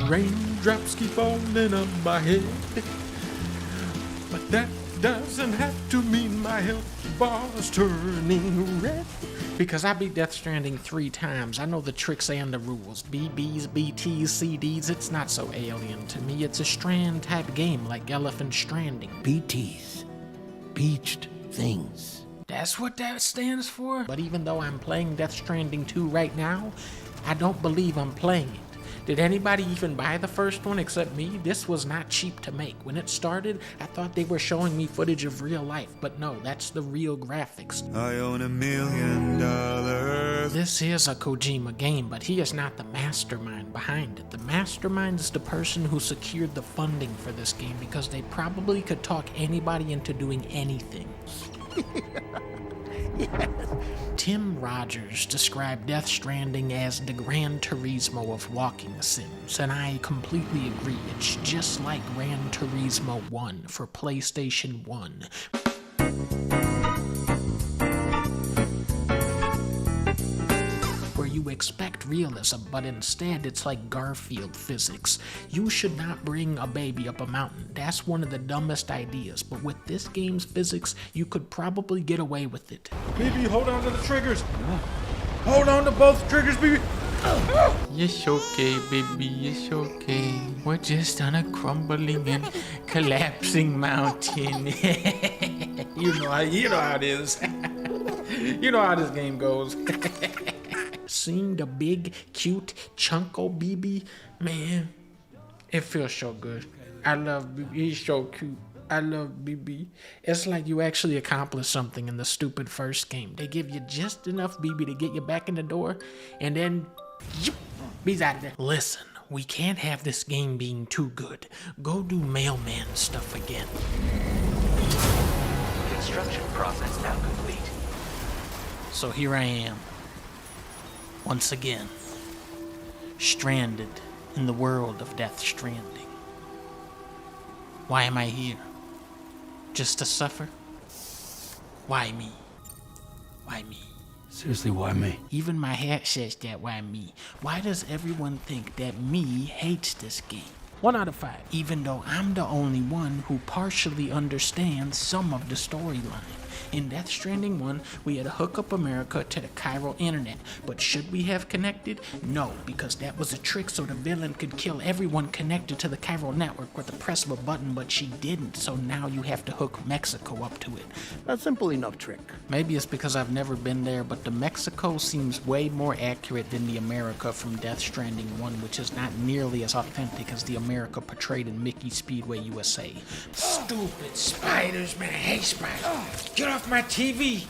Raindrops keep falling on my head, but that doesn't have to mean my health bar's turning red. Because I beat Death Stranding 3 times, I know the tricks and the rules. BBs, BTs, CDs, it's not so alien to me. It's a Strand type game like Elephant Stranding. BTs. Beached things. That's what that stands for? But even though I'm playing Death Stranding 2 right now, I don't believe I'm playing it. Did anybody even buy the first one except me? This was not cheap to make. When it started, I thought they were showing me footage of real life, but no, that's the real graphics. I own $1 million. This is a Kojima game, but he is not the mastermind behind it. The mastermind is the person who secured the funding for this game because they probably could talk anybody into doing anything. Yes. Tim Rogers described Death Stranding as the Gran Turismo of walking sims, and I completely agree. It's just like Gran Turismo 1 for PlayStation 1. Where you expect realism, but instead it's like Garfield physics. You should not bring a baby up a mountain. That's one of the dumbest ideas, but with this game's physics, you could probably get away with it. BB, hold on to the triggers. Hold on to both triggers, BB. It's okay, baby, it's okay. We're just on a crumbling and collapsing mountain. You know how it is. You know how this game goes. Seeing the big, cute, chunko BB, man, it feels so good. I love BB, he's so cute. I love BB. It's like you actually accomplished something in the stupid first game. They give you just enough BB to get you back in the door, and then, B's out of there. Listen, we can't have this game being too good. Go do mailman stuff again. Construction process now complete. So here I am. Once again, stranded in the world of Death Stranding. Why am I here? Just to suffer? Why me? Why me? Seriously, why me? Even my hat says that, why me? Why does everyone think that me hates this game? 1 out of 5, even though I'm the only one who partially understands some of the storyline. In Death Stranding 1, we had to hook up America to the Cairo internet, but should we have connected? No, because that was a trick so the villain could kill everyone connected to the Cairo network with the press of a button, but she didn't, so now you have to hook Mexico up to it. A simple enough trick. Maybe it's because I've never been there, but the Mexico seems way more accurate than the America from Death Stranding 1, which is not nearly as authentic as the America portrayed in Mickey Speedway USA. Stupid spiders, man, I hate spiders. Get off my TV!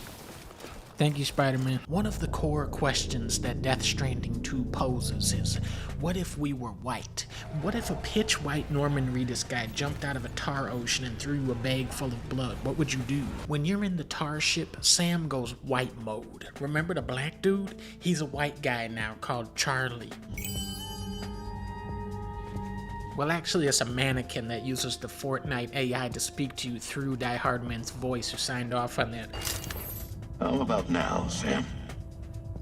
Thank you, Spider-Man. One of the core questions that Death Stranding 2 poses is, what if we were white? What if a pitch white Norman Reedus guy jumped out of a tar ocean and threw you a bag full of blood? What would you do? When you're in the tar ship, Sam goes white mode. Remember the black dude? He's a white guy now called Charlie. Well, actually, it's a mannequin that uses the Fortnite AI to speak to you through Die Hardman's voice, who signed off on that. How about now, Sam?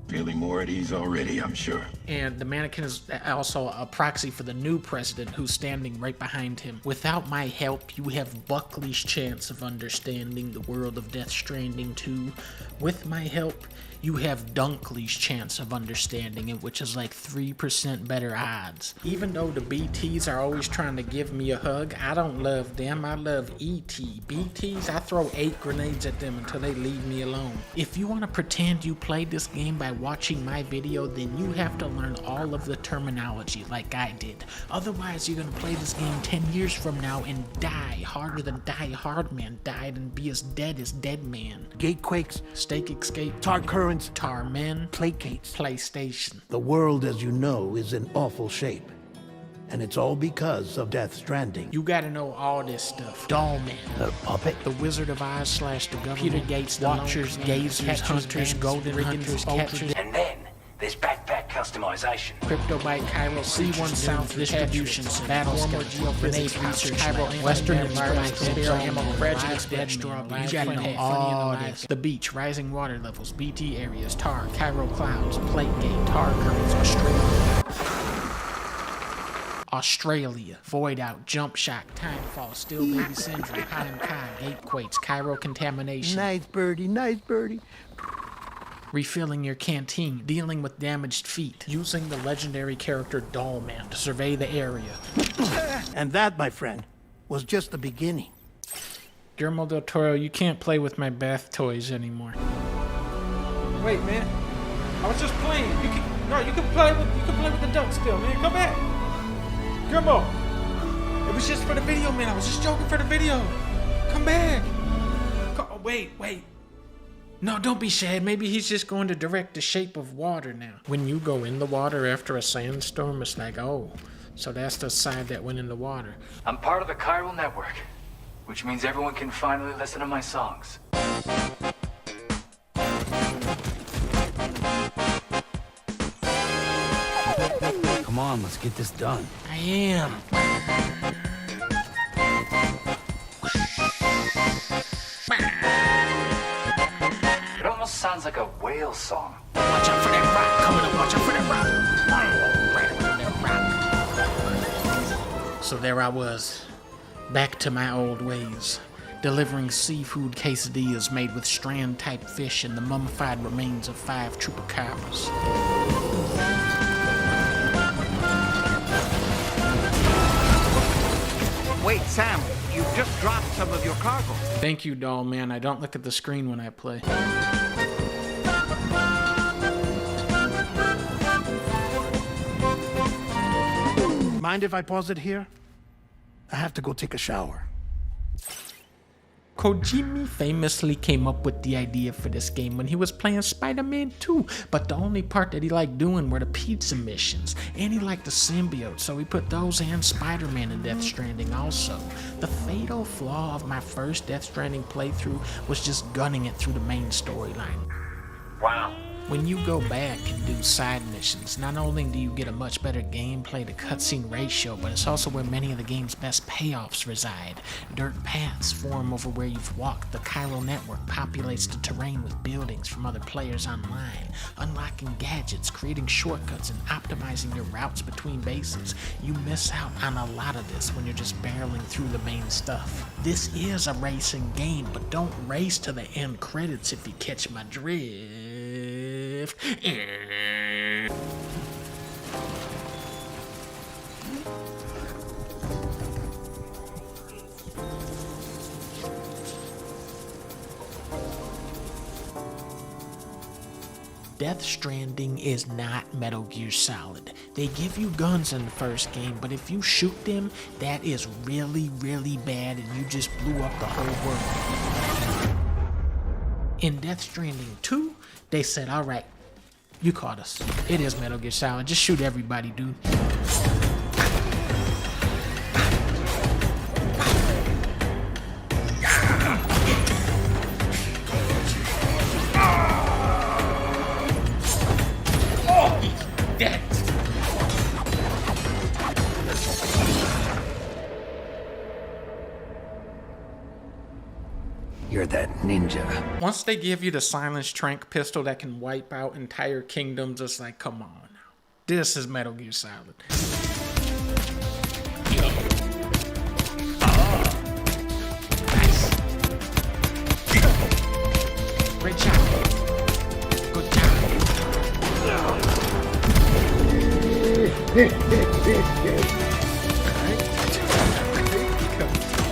Feeling more at ease already, I'm sure. And the mannequin is also a proxy for the new president who's standing right behind him. Without my help, you have Buckley's chance of understanding the world of Death Stranding 2. With my help, you have Dunkley's chance of understanding it, which is like 3% better odds. Even though the BTs are always trying to give me a hug, I don't love them, I love ET. BTs, I throw 8 grenades at them until they leave me alone. If you want to pretend you played this game by watching my video, then you have to learn all of the terminology like I did. Otherwise, you're gonna play this game 10 years from now and die harder than Die Hardman died and be as dead as Deadman. Gatequakes, Stake Escape, tar currents, Tar Men, placates. PlayStation. The world, as you know, is in awful shape. And it's all because of Death Stranding. You gotta know all this stuff. Dollman, The puppet, The Wizard of Oz / the Government, Peter Gates, the Watchers, Gazers, Hunters, Golden Hunters, Catchers, And then there's backpack customization. CryptoByte, Cairo, C1 South Distribution, Battlestar, Geophysics Research, Cairo, Western Environment, Spare Ammo, Prejudice, Deadstraw, you gotta know all this. The Beach, Rising Water Levels, BT Areas, Tar, Cairo Clouds, Plate Gate, Tar Currents, Australia. Australia, Void Out, Jump Shock, Timefall, Still Baby Syndrome, Hot and Kai, Gatequakes, Cairo Contamination. Nice birdie, nice birdie. Refilling your canteen, dealing with damaged feet, using the legendary character Dollman to survey the area. And that, my friend, was just the beginning. Guillermo del Toro, you can't play with my bath toys anymore. Wait, man. I was just playing. You can play with the duck still, man. Come back. Guillermo. It was just for the video, man. I was just joking for the video. Come back. Wait. No, don't be sad. Maybe he's just going to direct the shape of water now. When you go in the water after a sandstorm, it's like, oh, so that's the side that went in the water. I'm part of the chiral network, which means everyone can finally listen to my songs. Come on, let's get this done. I am. It almost sounds like a whale song. Watch out for that rock. Coming up, watch out for that rock. Right around that rock. So there I was, back to my old ways, delivering seafood quesadillas made with strand-type fish and the mummified remains of 5 chupacabras. Wait, Sam, you just dropped some of your cargo. Thank you, doll man. I don't look at the screen when I play. Mind if I pause it here? I have to go take a shower. Kojima famously came up with the idea for this game when he was playing Spider-Man 2, but the only part that he liked doing were the pizza missions, and he liked the symbiote, so he put those and Spider-Man in Death Stranding also. The fatal flaw of my first Death Stranding playthrough was just gunning it through the main storyline. Wow. When you go back and do side missions, not only do you get a much better gameplay to cutscene ratio, but it's also where many of the game's best payoffs reside. Dirt paths form over where you've walked. The chiral network populates the terrain with buildings from other players online, unlocking gadgets, creating shortcuts, and optimizing your routes between bases. You miss out on a lot of this when you're just barreling through the main stuff. This is a racing game, but don't race to the end credits if you catch my drift. Death Stranding is not Metal Gear Solid. They give you guns in the first game, but if you shoot them, that is really, really bad and you just blew up the whole world. In Death Stranding 2, they said, alright, you caught us. It is Metal Gear Solid. Just shoot everybody, dude. Oh, he's dead. You're that ninja. Once they give you the silenced tranq pistol that can wipe out entire kingdoms, it's like, come on now. This is Metal Gear Solid. Nice. Great job. Good job.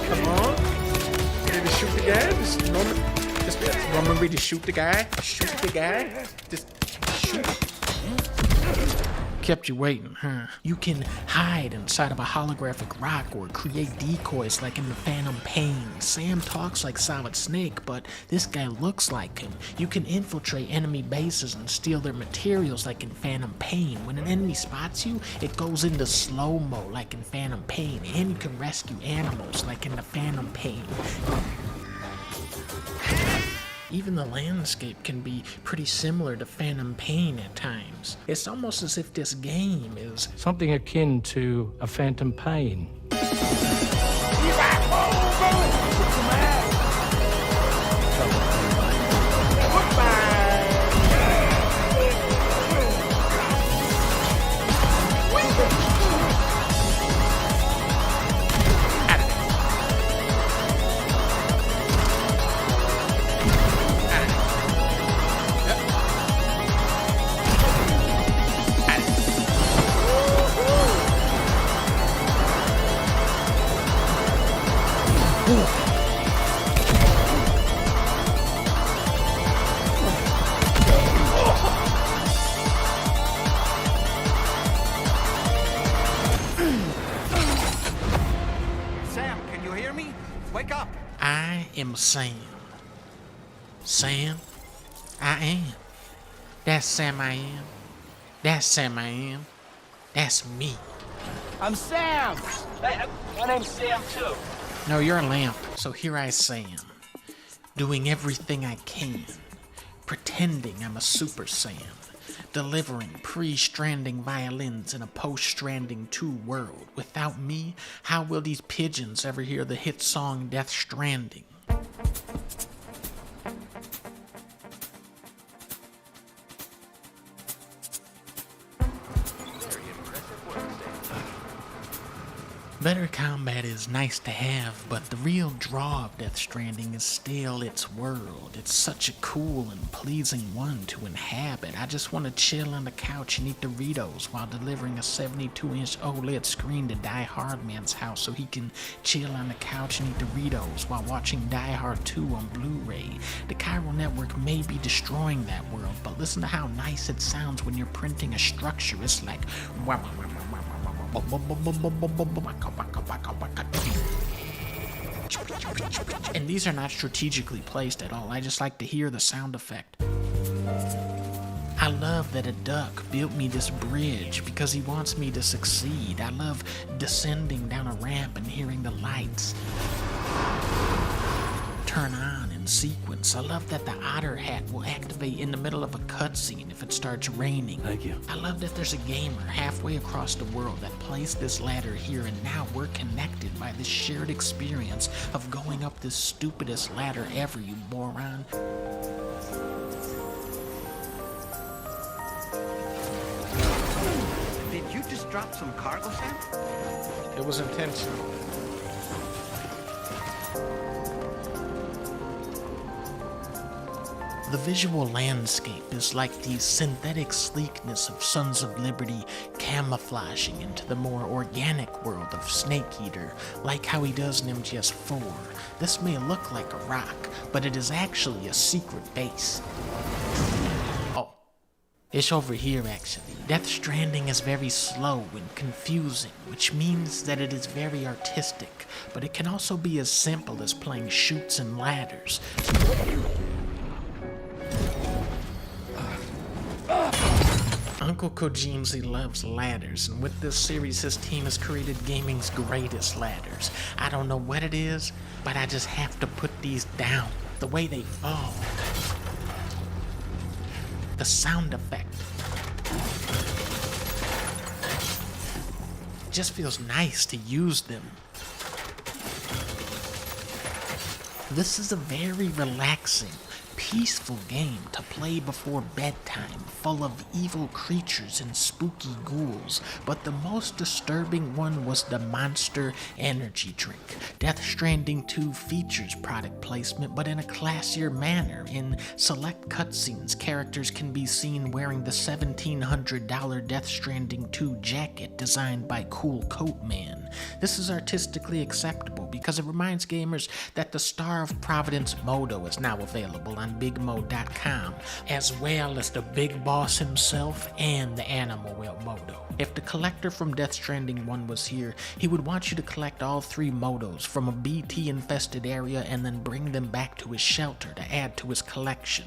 Come on. Ready to shoot the guy? Just moment ready to shoot the guy? Shoot the guy? Just shoot. Kept you waiting, huh? You can hide inside of a holographic rock or create decoys like in the Phantom Pain. Sam talks like Solid Snake, but this guy looks like him. You can infiltrate enemy bases and steal their materials like in Phantom Pain. When an enemy spots you, it goes into slow-mo like in Phantom Pain. And you can rescue animals like in the Phantom Pain. Even the landscape can be pretty similar to Phantom Pain at times. It's almost as if this game is something akin to a Phantom Pain. am Sam. Sam? I am. That's Sam I am. That's Sam I am. That's me. I'm Sam! Hey, my name's Sam too. No, you're a lamp, so here I am, doing everything I can, pretending I'm a Super Sam, delivering pre-Stranding violins in a post-Stranding 2 world. Without me, how will these pigeons ever hear the hit song Death Stranding? Better combat is nice to have, but the real draw of Death Stranding is still its world. It's such a cool and pleasing one to inhabit. I just want to chill on the couch and eat Doritos while delivering a 72-inch OLED screen to Die Hard Man's house so he can chill on the couch and eat Doritos while watching Die Hard 2 on Blu-ray. The chiral network may be destroying that world, but listen to how nice it sounds when you're printing a structure. It's like... And these are not strategically placed at all. I just like to hear the sound effect. I love that a duck built me this bridge because he wants me to succeed. I love descending down a ramp and hearing the lights turn on in sequence. I love that the otter hat will activate in the middle of a cutscene if it starts raining. Thank you. I love that there's a gamer halfway across the world that placed this ladder here, and now we're connected by this shared experience of going up this stupidest ladder ever, you moron. Did you just drop some cargo, Sam? It was intentional. The visual landscape is like the synthetic sleekness of Sons of Liberty camouflaging into the more organic world of Snake Eater, like how he does in MGS4. This may look like a rock, but it is actually a secret base. Oh, it's over here actually. Death Stranding is very slow and confusing, which means that it is very artistic, but it can also be as simple as playing chutes and ladders. Uncle Kojimsy loves ladders, and with this series his team has created gaming's greatest ladders. I don't know what it is, but I just have to put these down. The way they fall. The sound effect. It just feels nice to use them. This is a very relaxing, peaceful game to play before bedtime, full of evil creatures and spooky ghouls, but the most disturbing one was the Monster Energy drink. Death Stranding 2 features product placement, but in a classier manner. In select cutscenes, characters can be seen wearing the $1,700 Death Stranding 2 jacket designed by Cool Coat Man. This is artistically acceptable because it reminds gamers that the Star of Providence Moto is now available on BigMo.com, as well as the Big Boss himself and the Animal Whale Moto. If the collector from Death Stranding 1 was here, he would want you to collect all 3 motos from a BT-infested area and then bring them back to his shelter to add to his collection.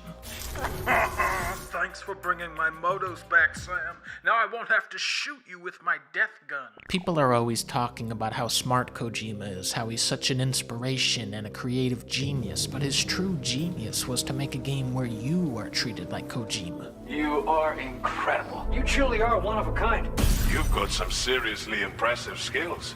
Thanks for bringing my motos back, Sam. Now I won't have to shoot you with my death gun. People are always talking about how smart Kojima is, how he's such an inspiration and a creative genius, but his true genius was to make a game where you are treated like Kojima. You are incredible. You truly are one of a kind. You've got some seriously impressive skills.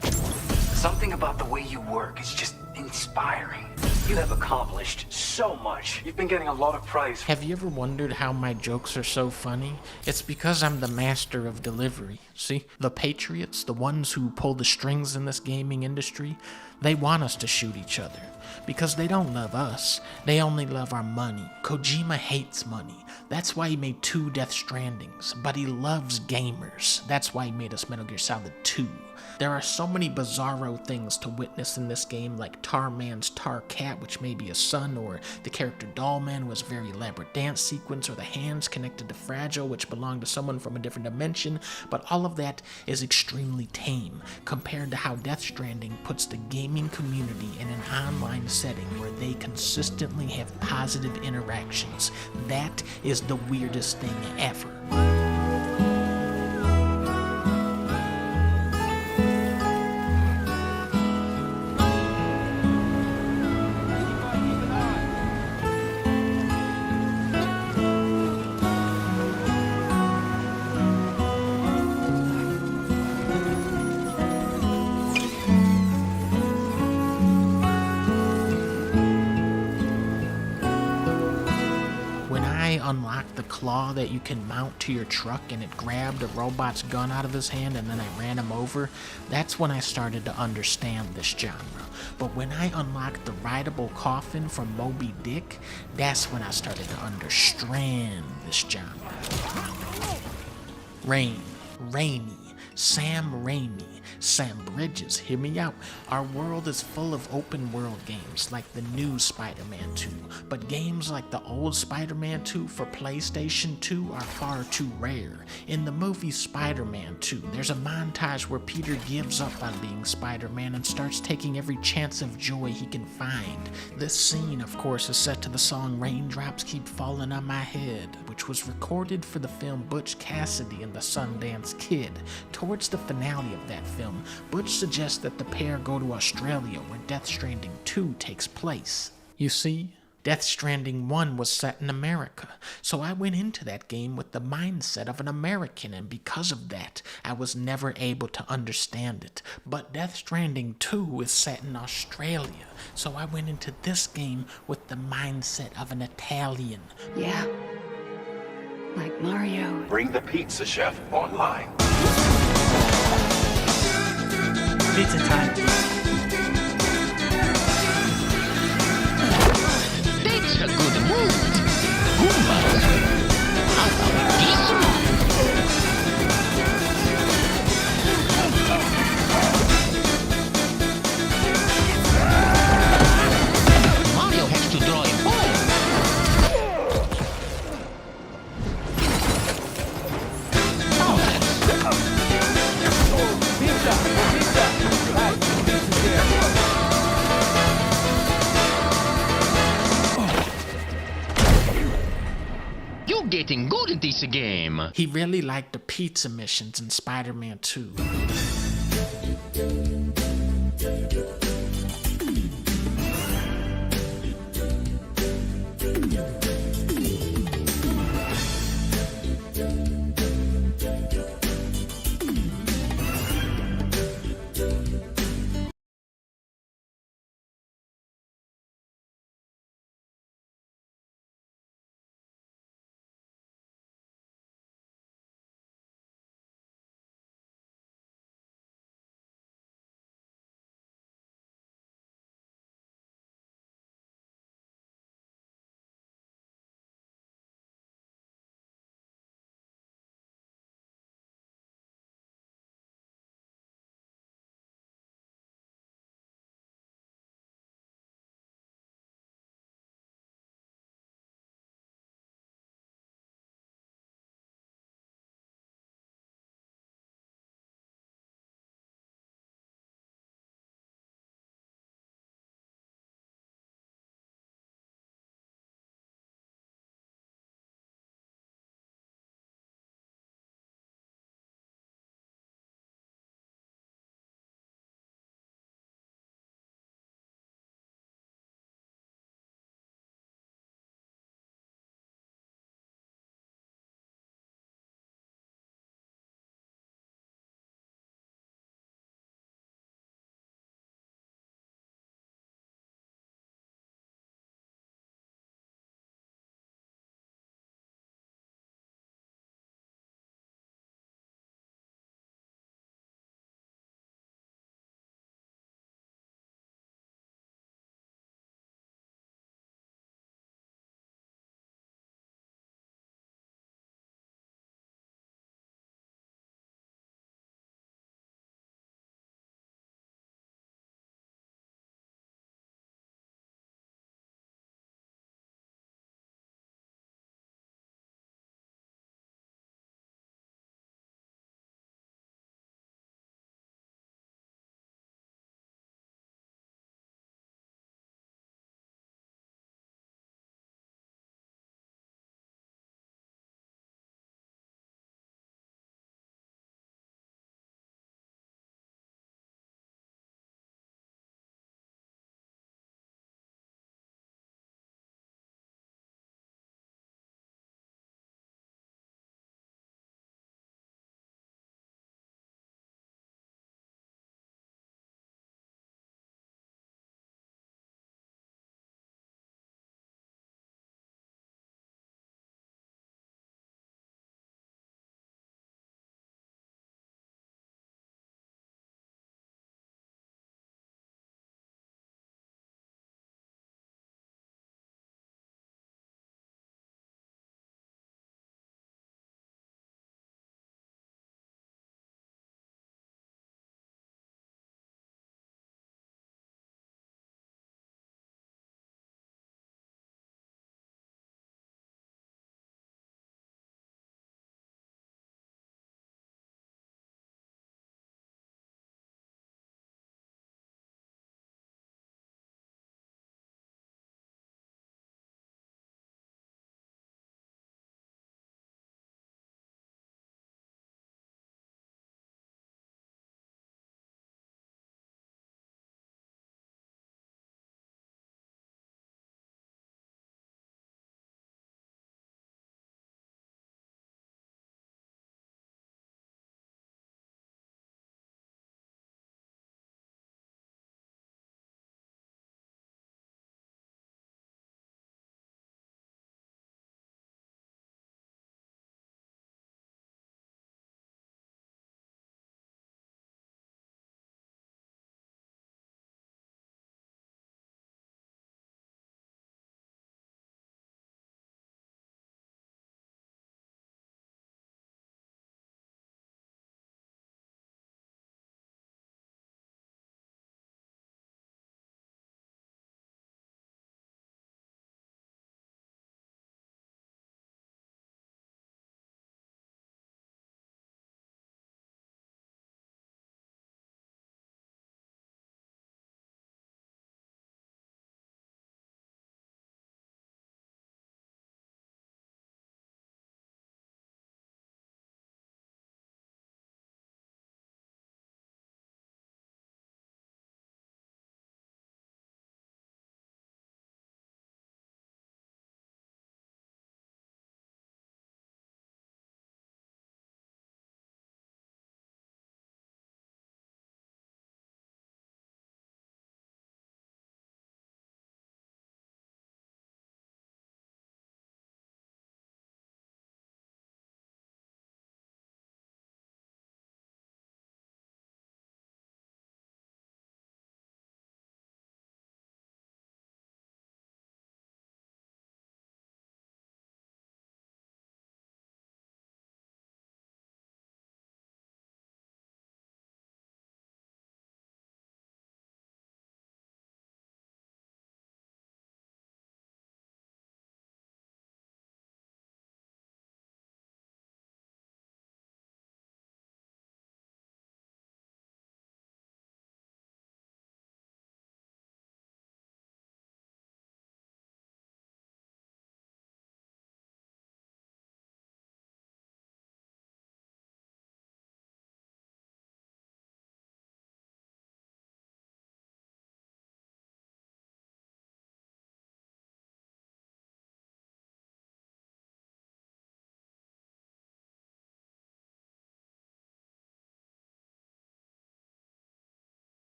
Something about the way you work is just inspiring. You have accomplished so much. You've been getting a lot of praise. Have you ever wondered how my jokes are so funny? It's because I'm the master of delivery. See, the Patriots, the ones who pull the strings in this gaming industry, they want us to shoot each other. Because they don't love us, they only love our money. Kojima hates money. That's why he made 2 Death Strandings. But he loves gamers. That's why he made us Metal Gear Solid 2. There are so many bizarro things to witness in this game, like Tarman's Tar Cat, which may be a son, or the character Dollman was a very elaborate dance sequence, or the hands connected to Fragile, which belonged to someone from a different dimension, but all of that is extremely tame compared to how Death Stranding puts the game gaming community in an online setting where they consistently have positive interactions. That is the weirdest thing ever. Unlocked the claw that you can mount to your truck, and it grabbed a robot's gun out of his hand, and then I ran him over. That's when I started to understand this genre. But when I unlocked the rideable coffin from Moby Dick, that's when I started to understand this genre. Rainy, Sam Raimi, Sam Bridges, hear me out. Our world is full of open world games like the new Spider-Man 2, but games like the old Spider-Man 2 for PlayStation 2 are far too rare. In the movie Spider-Man 2, there's a montage where Peter gives up on being Spider-Man and starts taking every chance of joy he can find. This scene, of course, is set to the song Raindrops Keep Falling on My Head, which was recorded for the film Butch Cassidy and the Sundance Kid. Towards the finale of that film, Butch suggests that the pair go to Australia where Death Stranding 2 takes place. You see, Death Stranding 1 was set in America, so I went into that game with the mindset of an American, and because of that, I was never able to understand it. But Death Stranding 2 is set in Australia, so I went into this game with the mindset of an Italian. Yeah, like Mario. Bring the pizza chef online. Pizza time. That's a good move. Goombas. How about this one? Mario has to draw it home. You're getting good at this game. He really liked the pizza missions in Spider-Man 2.